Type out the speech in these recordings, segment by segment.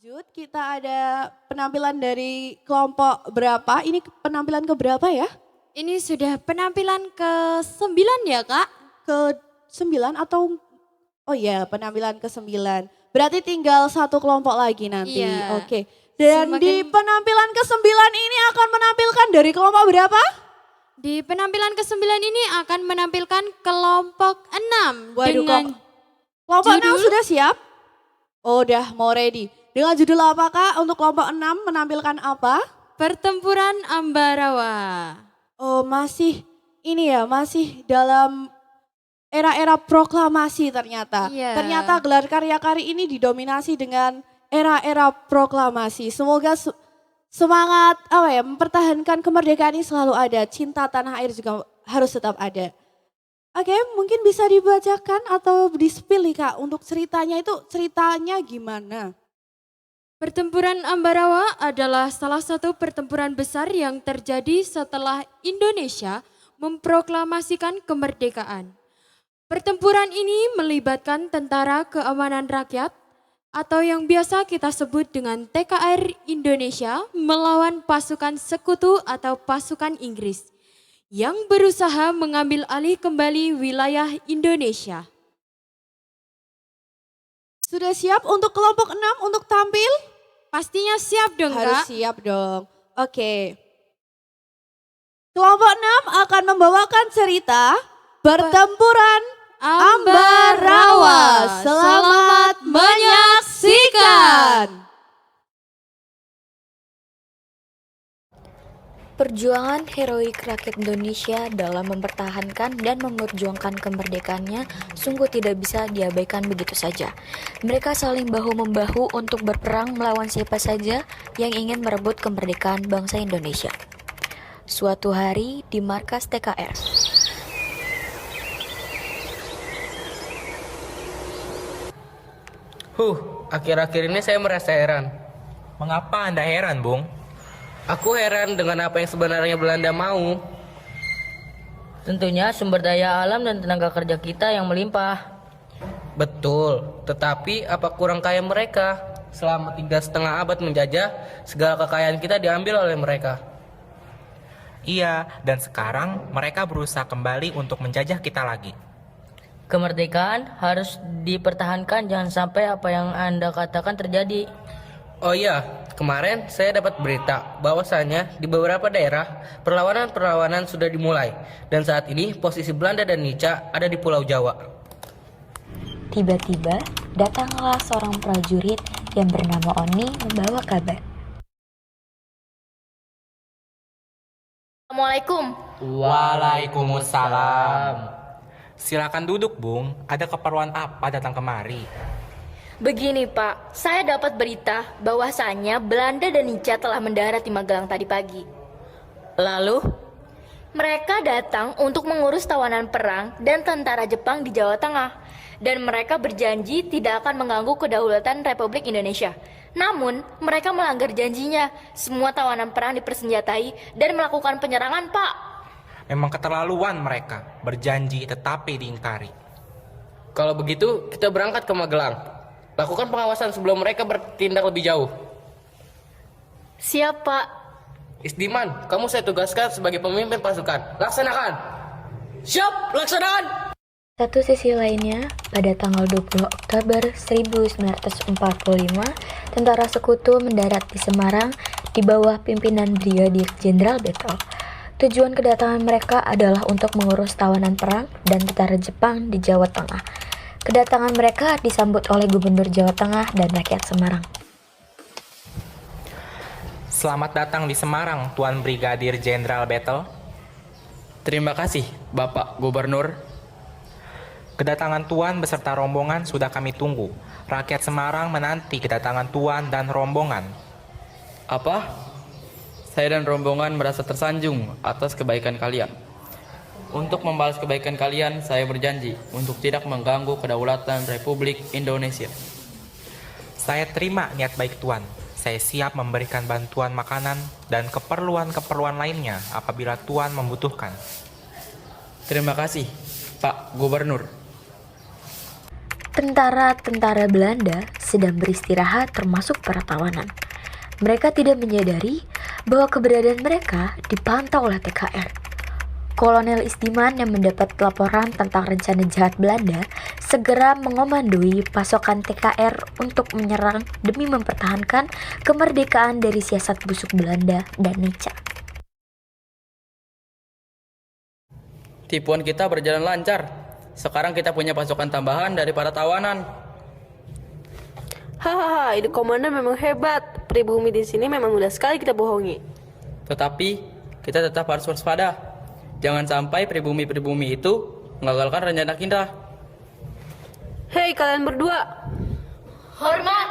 Lanjut, kita ada penampilan dari kelompok berapa? Ini penampilan ke berapa ya? Ini sudah penampilan ke-9 ya Kak? Ke 9 atau, oh iya penampilan ke 9. Berarti tinggal satu kelompok lagi nanti, Iya. oke. Dan di penampilan ke 9 ini akan menampilkan dari kelompok berapa? Di penampilan ke-9 ini akan menampilkan kelompok 6 Waduh, dengan kelompok 6 judul sudah siap? Oh, udah mau ready. Dengan judul apa Kak untuk kelompok 6 menampilkan apa? Pertempuran Ambarawa. Oh masih ini ya, masih dalam era-era proklamasi ternyata. Iya. Ternyata gelar karya-karya ini didominasi dengan era-era proklamasi. Semoga semangat mempertahankan kemerdekaan ini selalu ada. Cinta tanah air juga harus tetap ada. Oke, mungkin bisa dibacakan atau di-spill nih Kak untuk ceritanya gimana? Pertempuran Ambarawa adalah salah satu pertempuran besar yang terjadi setelah Indonesia memproklamasikan kemerdekaan. Pertempuran ini melibatkan Tentara Keamanan Rakyat atau yang biasa kita sebut dengan TKR Indonesia melawan pasukan sekutu atau pasukan Inggris yang berusaha mengambil alih kembali wilayah Indonesia. Sudah siap untuk kelompok 6 untuk tampil? Pastinya siap dong Harus Kak. siap dong. Oke. Kelompok 6 akan membawakan cerita Pertempuran Ambarawa. Selamat menyaksikan. Perjuangan heroik rakyat Indonesia dalam mempertahankan dan memperjuangkan kemerdekaannya sungguh tidak bisa diabaikan begitu saja. Mereka saling bahu-membahu untuk berperang melawan siapa saja yang ingin merebut kemerdekaan bangsa Indonesia. Suatu hari di markas TKR. Akhir-akhir ini saya merasa heran. Mengapa Anda heran, Bung? Aku heran dengan apa yang sebenarnya Belanda mau. Tentunya sumber daya alam dan tenaga kerja kita yang melimpah. Betul, tetapi apa kurang kaya mereka? Selama 3,5 abad menjajah, segala kekayaan kita diambil oleh mereka. Iya, dan sekarang mereka berusaha kembali untuk menjajah kita lagi. Kemerdekaan harus dipertahankan, jangan sampai apa yang Anda katakan terjadi. Oh iya, kemarin saya dapat berita bahwasanya di beberapa daerah perlawanan-perlawanan sudah dimulai. Dan saat ini posisi Belanda dan Nica ada di Pulau Jawa. Tiba-tiba datanglah seorang prajurit yang bernama Oni membawa kabar. Assalamualaikum. Waalaikumsalam. Silakan duduk, Bung. Ada keperluan apa datang kemari? Begini Pak, saya dapat berita bahwasannya Belanda dan Nica telah mendarat di Magelang tadi pagi. Lalu, Mereka datang untuk mengurus tawanan perang dan tentara Jepang di Jawa Tengah. Dan mereka berjanji tidak akan mengganggu kedaulatan Republik Indonesia. Namun, mereka melanggar janjinya. Semua tawanan perang dipersenjatai dan melakukan penyerangan, Pak. Memang keterlaluan mereka, berjanji tetapi diingkari. Kalau begitu, kita berangkat ke Magelang. Lakukan pengawasan sebelum mereka bertindak lebih jauh. Siap, Pak. Isdiman, kamu saya tugaskan sebagai pemimpin pasukan. Laksanakan. Siap, laksanakan. Satu sisi lainnya, pada tanggal 20 Oktober 1945, tentara sekutu mendarat di Semarang di bawah pimpinan Brigadir Jenderal Beto. Tujuan kedatangan mereka adalah untuk mengurus tawanan perang dan tentara Jepang di Jawa Tengah. Kedatangan mereka disambut oleh Gubernur Jawa Tengah dan rakyat Semarang. Selamat datang di Semarang, Tuan Brigadir Jenderal Battle. Terima kasih, Bapak Gubernur. Kedatangan Tuan beserta rombongan sudah kami tunggu. Rakyat Semarang menanti kedatangan Tuan dan rombongan. Apa? Saya dan rombongan merasa tersanjung atas kebaikan kalian. Untuk membalas kebaikan kalian, saya berjanji untuk tidak mengganggu kedaulatan Republik Indonesia. Saya terima niat baik Tuan. Saya siap memberikan bantuan makanan dan keperluan-keperluan lainnya apabila Tuan membutuhkan. Terima kasih, Pak Gubernur. Tentara-tentara Belanda sedang beristirahat termasuk para tawanan. Mereka tidak menyadari bahwa keberadaan mereka dipantau oleh TKR. Kolonel Istiman yang mendapat laporan tentang rencana jahat Belanda segera mengomandoi pasukan TKR untuk menyerang demi mempertahankan kemerdekaan dari siasat busuk Belanda dan Nica. Tipuan kita berjalan lancar. Sekarang kita punya pasukan tambahan dari para tawanan. Hahaha, ide komandan memang hebat. Pribumi di sini memang mudah sekali kita bohongi. Tetapi kita tetap harus waspada. Jangan sampai pribumi-pribumi itu mengagalkan rencana kita. Hei kalian berdua, Hormat!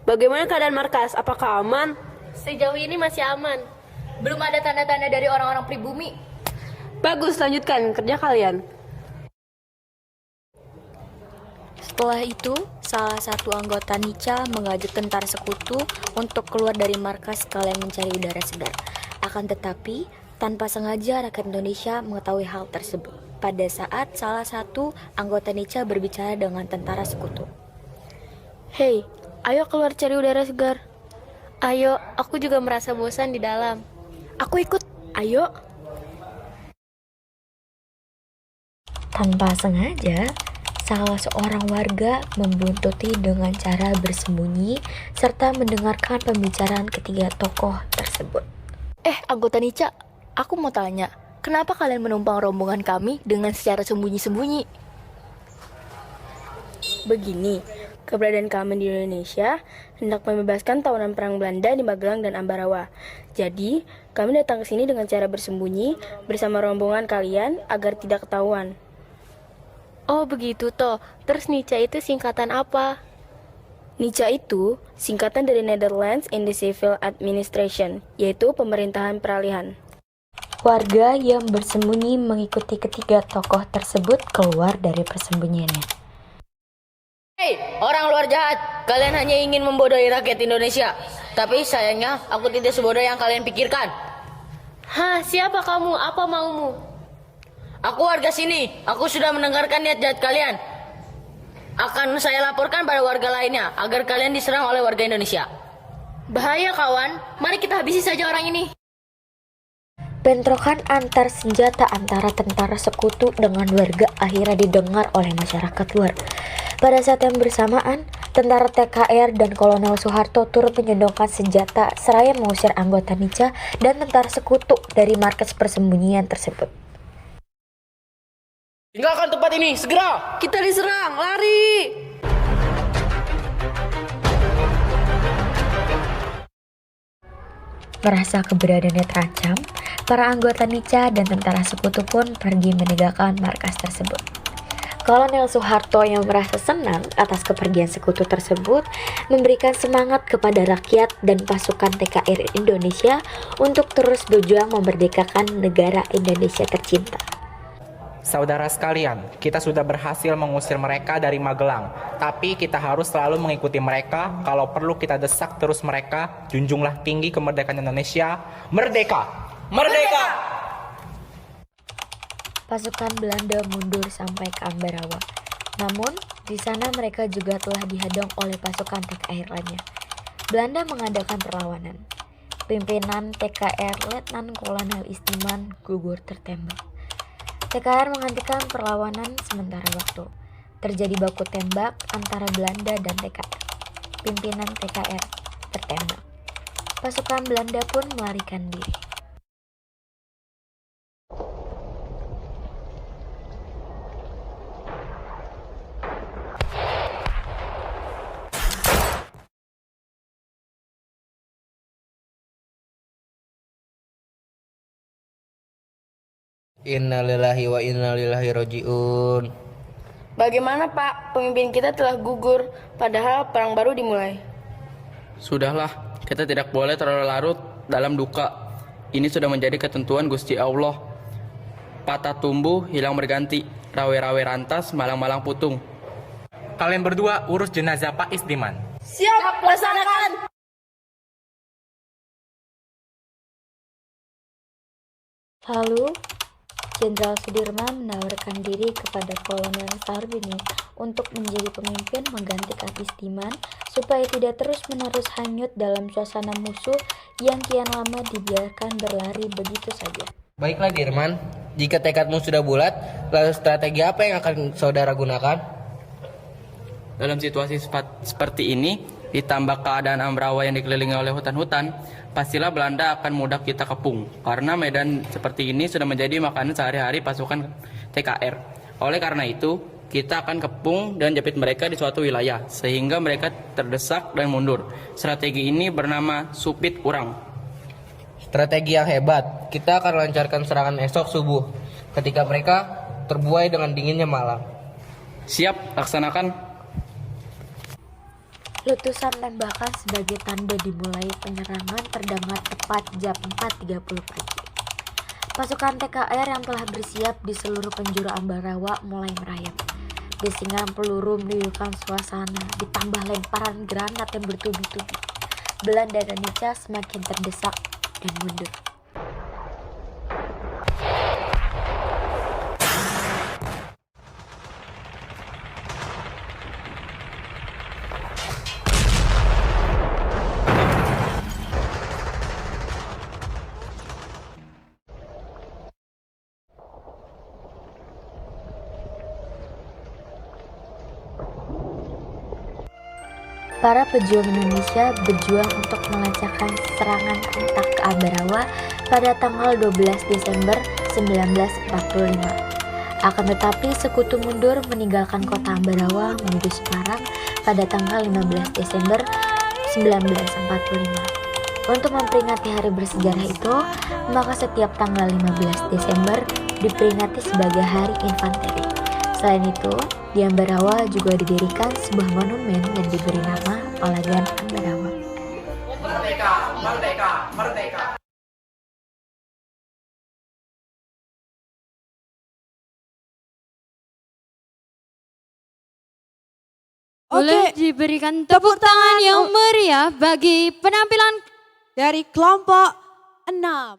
bagaimana keadaan markas? Apakah aman? Sejauh ini masih aman. Belum ada tanda-tanda dari orang-orang pribumi. Bagus, lanjutkan kerja kalian. Setelah itu, salah satu anggota Nica mengajak tentara sekutu untuk keluar dari markas sekalian mencari udara segar. Akan tetapi, tanpa sengaja rakyat Indonesia mengetahui hal tersebut pada saat salah satu anggota Nica berbicara dengan tentara sekutu. Hei, ayo keluar cari udara segar. Ayo, aku juga merasa bosan di dalam. Aku ikut, ayo. Tanpa sengaja, salah seorang warga membuntuti dengan cara bersembunyi serta mendengarkan pembicaraan ketiga tokoh tersebut. Anggota Nica, aku mau tanya, kenapa kalian menumpang rombongan kami dengan secara sembunyi-sembunyi? Begini, keberadaan kami di Indonesia hendak membebaskan tawanan perang Belanda di Magelang dan Ambarawa. Jadi, kami datang ke sini dengan cara bersembunyi bersama rombongan kalian agar tidak ketahuan. Oh begitu toh, terus Nica itu singkatan apa? Nica itu singkatan dari Netherlands in the Civil Administration, yaitu pemerintahan peralihan. Warga yang bersembunyi mengikuti ketiga tokoh tersebut keluar dari persembunyiannya. Hei, orang luar jahat, kalian hanya ingin membodohi rakyat Indonesia. Tapi sayangnya, aku tidak sebodoh yang kalian pikirkan. Hah, siapa kamu? Apa maumu? Aku warga sini, aku sudah mendengarkan niat jahat kalian. Akan saya laporkan pada warga lainnya, agar kalian diserang oleh warga Indonesia. Bahaya kawan, mari kita habisi saja orang ini. Bentrokan antar senjata antara tentara sekutu dengan warga akhirnya didengar oleh masyarakat luar. Pada saat yang bersamaan, tentara TKR dan Kolonel Soeharto turut menyodongkan senjata seraya mengusir anggota Nica dan tentara sekutu dari markas persembunyian tersebut. Tinggalkan tempat ini, segera! Kita diserang, lari! Merasa keberadaannya terancam, para anggota Nica dan tentara sekutu pun pergi meninggalkan markas tersebut. Kolonel Soeharto yang merasa senang atas kepergian sekutu tersebut memberikan semangat kepada rakyat dan pasukan TKR Indonesia untuk terus berjuang memerdekakan negara Indonesia tercinta. Saudara sekalian, kita sudah berhasil mengusir mereka dari Magelang. Tapi kita harus selalu mengikuti mereka. Kalau perlu kita desak terus mereka. Junjunglah tinggi kemerdekaan Indonesia. Merdeka! Merdeka! Pasukan Belanda mundur sampai ke Ambarawa. Namun, di sana mereka juga telah dihadang oleh pasukan TKR lainnya. Belanda mengadakan perlawanan. Pimpinan TKR Letnan Kolonel Istiman gugur tertembak. TKR menghentikan perlawanan sementara waktu. Terjadi baku tembak antara Belanda dan TKR. Pimpinan TKR tertembak. Pasukan Belanda pun melarikan diri. Innalillahi wa innalillahi roji'un. Bagaimana Pak, pemimpin kita telah gugur, padahal perang baru dimulai. Sudahlah, kita tidak boleh terlalu larut dalam duka. Ini sudah menjadi ketentuan Gusti Allah. Patah tumbuh, hilang berganti. Rawe-rawe rantas, malang-malang putung. Kalian berdua urus jenazah Pak Istiman. Siap, laksanakan! Lalu, Jenderal Sudirman menawarkan diri kepada Kolonel Sarbini untuk menjadi pemimpin menggantikan Istiman supaya tidak terus-menerus hanyut dalam suasana musuh yang kian lama dibiarkan berlari begitu saja. Baiklah Dirman, jika tekadmu sudah bulat, lalu strategi apa yang akan saudara gunakan? Dalam situasi seperti ini, ditambah keadaan Ambarawa yang dikelilingi oleh hutan-hutan, pastilah Belanda akan mudah kita kepung. Karena medan seperti ini sudah menjadi makanan sehari-hari pasukan TKR. Oleh karena itu, kita akan kepung dan jepit mereka di suatu wilayah, sehingga mereka terdesak dan mundur. Strategi ini bernama Supit Urang. Strategi yang hebat, kita akan lancarkan serangan esok subuh, ketika mereka terbuai dengan dinginnya malam. Siap, laksanakan. Letusan tembakan sebagai tanda dimulai penyerangan terdengar tepat jam 4.30 pagi. Pasukan TKR yang telah bersiap di seluruh penjuru Ambarawa mulai merayap. Desingan peluru meniupkan suasana, ditambah lemparan granat yang bertubi-tubi. Belanda dan Nica semakin terdesak dan mundur. Para pejuang Indonesia berjuang untuk melancarkan serangan rentak ke Ambarawa pada tanggal 12 Desember 1945. Akan tetapi sekutu mundur meninggalkan kota Ambarawa menuju Semarang pada tanggal 15 Desember 1945. Untuk memperingati hari bersejarah itu, maka setiap tanggal 15 Desember diperingati sebagai Hari Infanteri. Selain itu, di Ambarawa juga didirikan sebuah monumen yang diberi nama Palagan Ambarawa. Merdeka, merdeka, merdeka. Boleh Oke, diberikan tepuk tangan yang meriah bagi penampilan dari kelompok 6.